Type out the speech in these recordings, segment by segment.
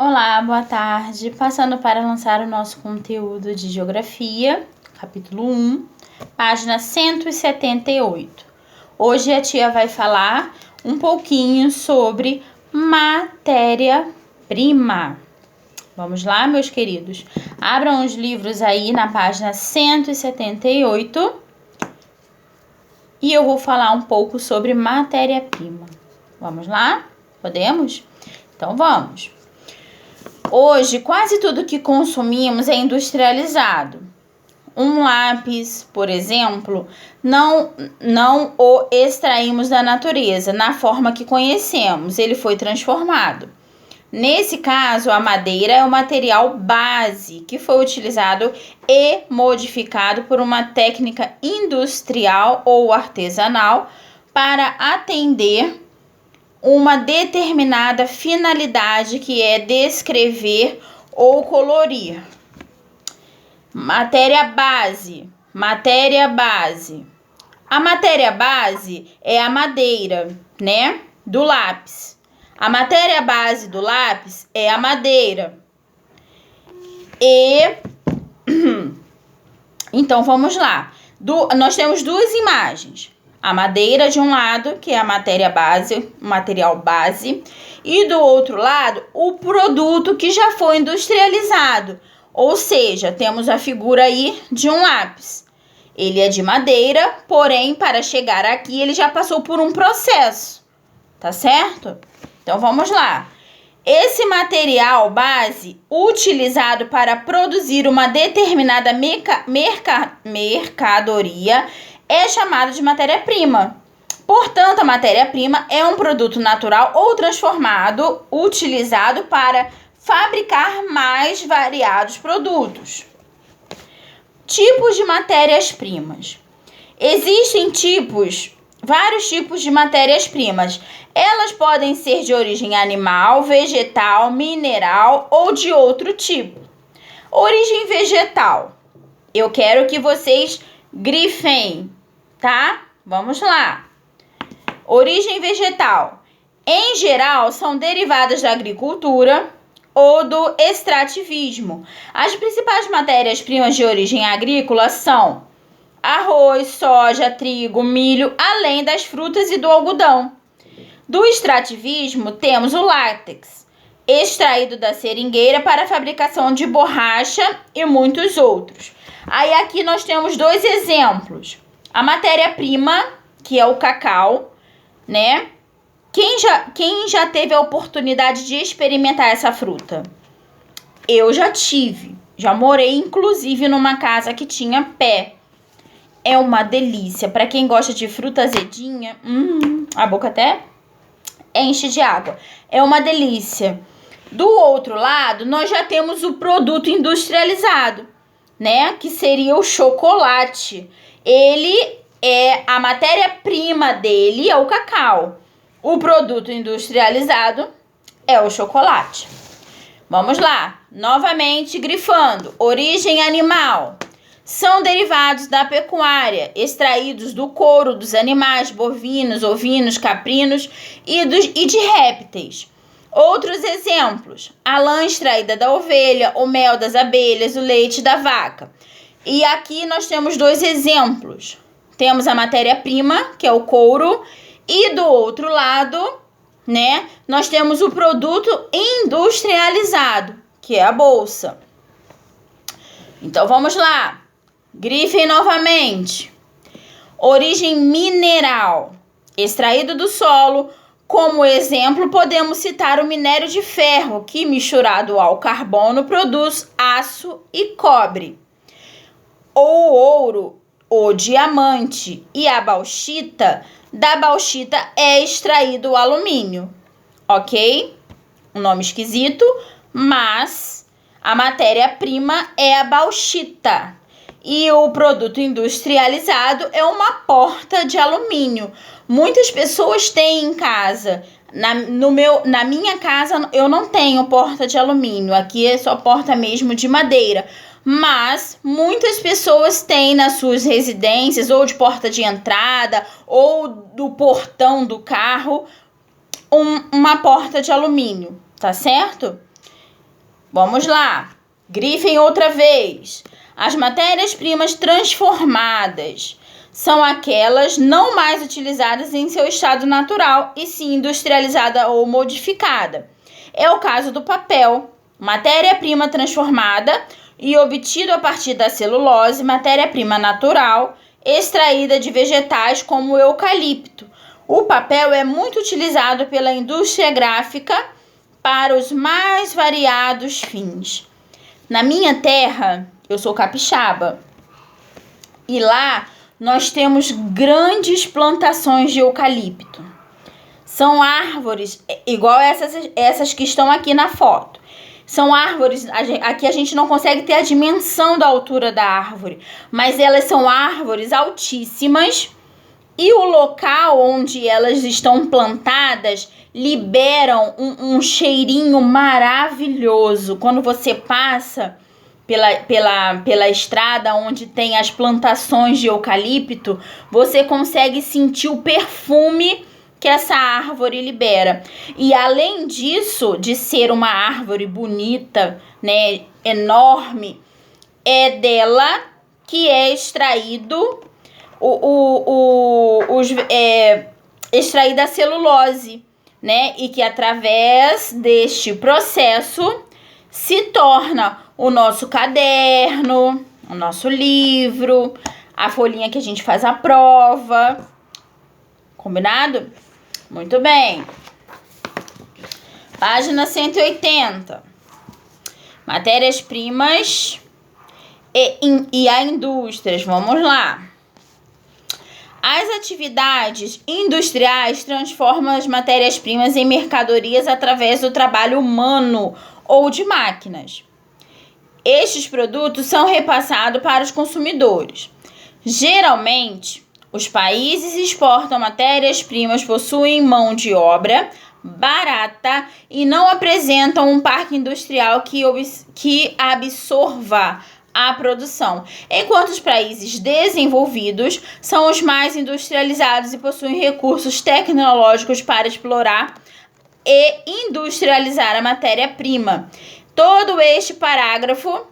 Olá, boa tarde. Passando para lançar o nosso conteúdo de Geografia, capítulo 1, página 178. Hoje a tia vai falar um pouquinho sobre matéria-prima. Vamos lá, meus queridos? Abram os livros aí na página 178 e eu vou falar um pouco sobre matéria-prima. Vamos lá? Podemos? Então vamos! Hoje, quase tudo que consumimos é industrializado. Um lápis, por exemplo, não o extraímos da natureza, na forma que conhecemos, ele foi transformado. Nesse caso, a madeira é o material base que foi utilizado e modificado por uma técnica industrial ou artesanal para atender uma determinada finalidade, que é descrever ou colorir. Matéria base. A matéria base é a madeira, né, do lápis. A matéria base do lápis é a madeira. Então vamos lá. Nós temos duas imagens. A madeira de um lado, que é a matéria base, o material base, e do outro lado, o produto que já foi industrializado. Ou seja, temos a figura aí de um lápis. Ele é de madeira, porém, para chegar aqui, ele já passou por um processo. Tá certo? Então, vamos lá. Esse material base, utilizado para produzir uma determinada mercadoria, é chamado de matéria-prima. Portanto, a matéria-prima é um produto natural ou transformado, utilizado para fabricar mais variados produtos. Tipos de matérias-primas. Existem vários tipos de matérias-primas. Elas podem ser de origem animal, vegetal, mineral ou de outro tipo. Origem vegetal. Eu quero que vocês grifem, tá? Vamos lá. Origem vegetal. Em geral, são derivadas da agricultura ou do extrativismo. As principais matérias-primas de origem agrícola são arroz, soja, trigo, milho, além das frutas e do algodão. Do extrativismo, temos o látex, extraído da seringueira para a fabricação de borracha e muitos outros. Aí aqui nós temos dois exemplos. A matéria-prima, que é o cacau, né? Quem já teve a oportunidade de experimentar essa fruta? Eu já tive. Já morei, inclusive, numa casa que tinha pé. É uma delícia. Para quem gosta de fruta azedinha, a boca até enche de água. É uma delícia. Do outro lado, nós já temos o produto industrializado, né? Que seria o chocolate. A matéria-prima dele é o cacau. O produto industrializado é o chocolate. Vamos lá. Novamente grifando. Origem animal. São derivados da pecuária, extraídos do couro dos animais bovinos, ovinos, caprinos e de répteis. Outros exemplos: a lã extraída da ovelha, o mel das abelhas, o leite da vaca. E aqui nós temos dois exemplos. Temos a matéria-prima, que é o couro, e do outro lado, né, nós temos o produto industrializado, que é a bolsa. Então vamos lá. Grifem novamente. Origem mineral. Extraído do solo. Como exemplo, podemos citar o minério de ferro, que misturado ao carbono produz aço e cobre. O ouro, o diamante e a bauxita. Da bauxita é extraído o alumínio. Ok? Um nome esquisito, mas a matéria-prima é a bauxita. E o produto industrializado é uma porta de alumínio. Muitas pessoas têm em casa. Na minha casa eu não tenho porta de alumínio. Aqui é só porta mesmo de madeira. Mas muitas pessoas têm nas suas residências, ou de porta de entrada, ou do portão do carro, uma porta de alumínio, tá certo? Vamos lá. Grifem outra vez. As matérias-primas transformadas são aquelas não mais utilizadas em seu estado natural e sim industrializada ou modificada. É o caso do papel, matéria-prima transformada e obtido a partir da celulose, matéria-prima natural, extraída de vegetais como o eucalipto. O papel é muito utilizado pela indústria gráfica para os mais variados fins. Na minha terra, eu sou capixaba, e lá nós temos grandes plantações de eucalipto. São árvores, igual essas que estão aqui na foto. São árvores, aqui a gente não consegue ter a dimensão da altura da árvore, mas elas são árvores altíssimas e o local onde elas estão plantadas liberam um cheirinho maravilhoso. Quando você passa pela estrada onde tem as plantações de eucalipto, você consegue sentir o perfume que essa árvore libera. E além disso, de ser uma árvore bonita, né, enorme, é dela que é extraído extraída a celulose, né, e que através deste processo se torna o nosso caderno, o nosso livro, a folhinha que a gente faz a prova. Combinado? Muito bem. Página 180. Matérias-primas e a indústrias. Vamos lá. As atividades industriais transformam as matérias-primas em mercadorias através do trabalho humano ou de máquinas. Estes produtos são repassados para os consumidores. Geralmente, os países exportam matérias-primas, possuem mão de obra barata e não apresentam um parque industrial que absorva a produção, enquanto os países desenvolvidos são os mais industrializados e possuem recursos tecnológicos para explorar e industrializar a matéria-prima. Todo este parágrafo,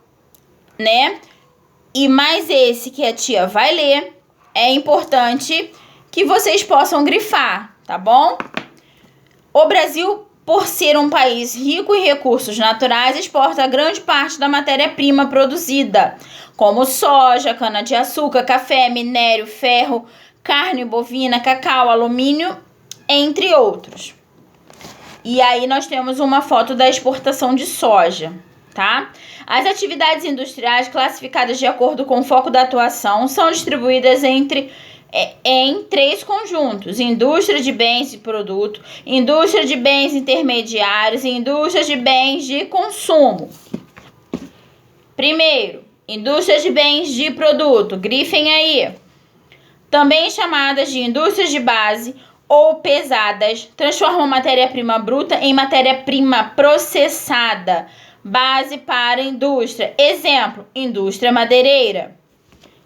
né, e mais esse que a tia vai ler, é importante que vocês possam grifar, tá bom? O Brasil, por ser um país rico em recursos naturais, exporta grande parte da matéria-prima produzida, como soja, cana-de-açúcar, café, minério, ferro, carne bovina, cacau, alumínio, entre outros. E aí nós temos uma foto da exportação de soja, tá? As atividades industriais, classificadas de acordo com o foco da atuação, são distribuídas em 3 conjuntos: indústria de bens e produto, indústria de bens intermediários e indústria de bens de consumo. Primeiro, indústria de bens de produto, grifem aí. Também chamadas de indústrias de base ou pesadas, transformam matéria-prima bruta em matéria-prima processada, base para indústria. Exemplo, indústria madeireira.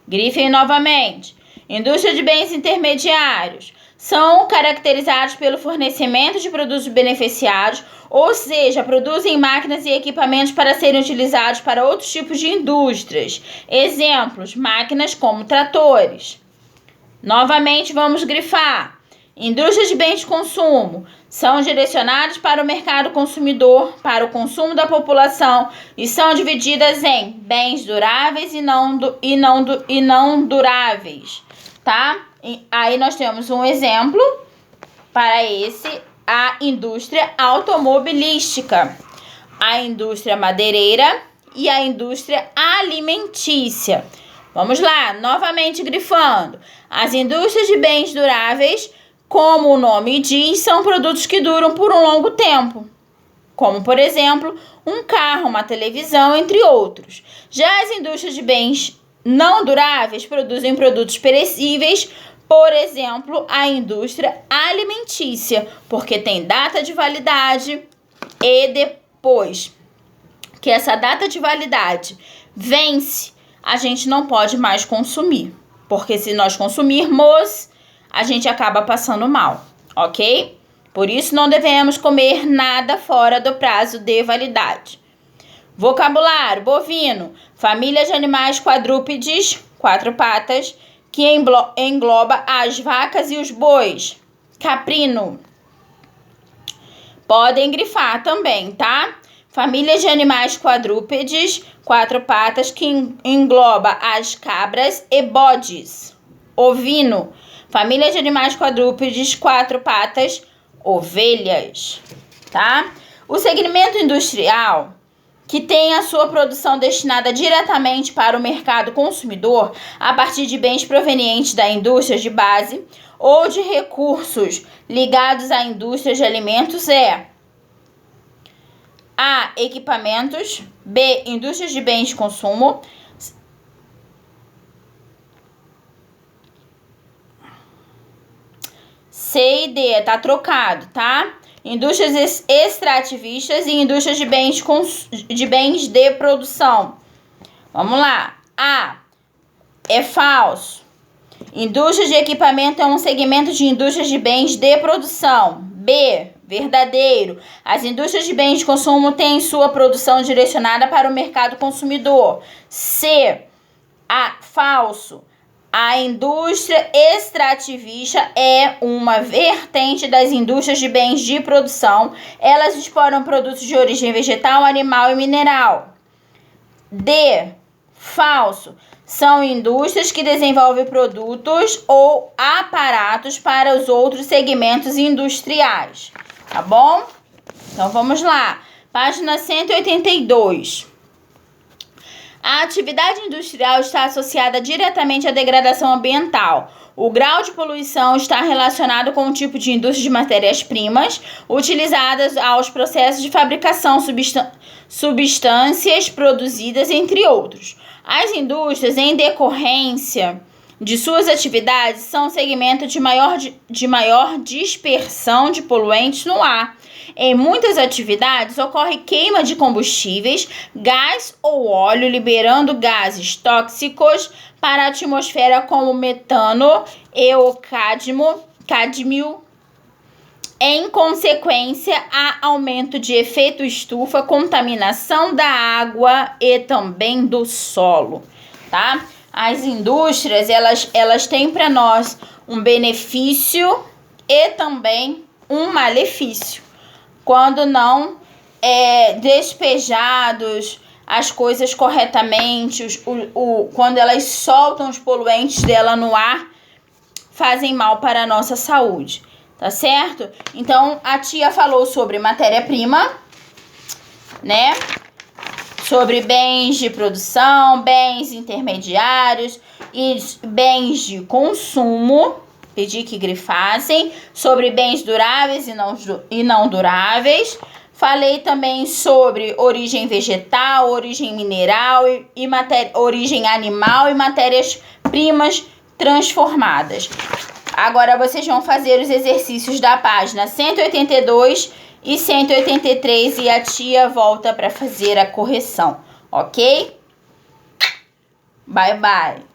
Grifem novamente. Indústria de bens intermediários são caracterizados pelo fornecimento de produtos beneficiados, ou seja, produzem máquinas e equipamentos para serem utilizados para outros tipos de indústrias. Exemplos, máquinas como tratores. Novamente, vamos grifar. Indústrias de bens de consumo são direcionadas para o mercado consumidor, para o consumo da população e são divididas em bens duráveis e não duráveis, tá? Aí nós temos um exemplo para a indústria automobilística, a indústria madeireira e a indústria alimentícia. Vamos lá, novamente grifando. As indústrias de bens duráveis, como o nome diz, são produtos que duram por um longo tempo, como, por exemplo, um carro, uma televisão, entre outros. Já as indústrias de bens não duráveis produzem produtos perecíveis, por exemplo, a indústria alimentícia, porque tem data de validade e depois que essa data de validade vence, a gente não pode mais consumir, porque se nós consumirmos, a gente acaba passando mal, ok? Por isso não devemos comer nada fora do prazo de validade. Vocabulário: bovino, família de animais quadrúpedes, 4 patas, que engloba as vacas e os bois. Caprino. Podem grifar também, tá? Família de animais quadrúpedes, 4 patas, que engloba as cabras e bodes. Ovino. Família de animais quadrúpedes, 4 patas, ovelhas, tá? O segmento industrial, que tem a sua produção destinada diretamente para o mercado consumidor a partir de bens provenientes da indústria de base ou de recursos ligados à indústria de alimentos é A. Equipamentos. B. Indústrias de bens de consumo. C e D, tá trocado, tá? Indústrias extrativistas e indústrias de bens de produção. Vamos lá. A. É falso. Indústria de equipamento é um segmento de indústrias de bens de produção. B. Verdadeiro. As indústrias de bens de consumo têm sua produção direcionada para o mercado consumidor. C. Falso. A indústria extrativista é uma vertente das indústrias de bens de produção. Elas exploram produtos de origem vegetal, animal e mineral. D. Falso. São indústrias que desenvolvem produtos ou aparatos para os outros segmentos industriais. Tá bom? Então vamos lá. Página 182. A atividade industrial está associada diretamente à degradação ambiental. O grau de poluição está relacionado com o tipo de indústria de matérias-primas utilizadas aos processos de fabricação, substâncias produzidas, entre outros. As indústrias, em decorrência de suas atividades, são segmento de maior dispersão de poluentes no ar. Em muitas atividades, ocorre queima de combustíveis, gás ou óleo, liberando gases tóxicos para a atmosfera como metano e o cádmio. Em consequência, há aumento de efeito estufa, contaminação da água e também do solo, tá? As indústrias, elas têm para nós um benefício e também um malefício. Quando não despejados as coisas corretamente, quando elas soltam os poluentes dela no ar, fazem mal para a nossa saúde, tá certo? Então, a tia falou sobre matéria-prima, né? Sobre bens de produção, bens intermediários e bens de consumo. Pedi que grifassem. Sobre bens duráveis e não duráveis. Falei também sobre origem vegetal, origem mineral origem animal e matérias-primas transformadas. Agora vocês vão fazer os exercícios da página 182 e 183 e a tia volta para fazer a correção, ok? Bye, bye.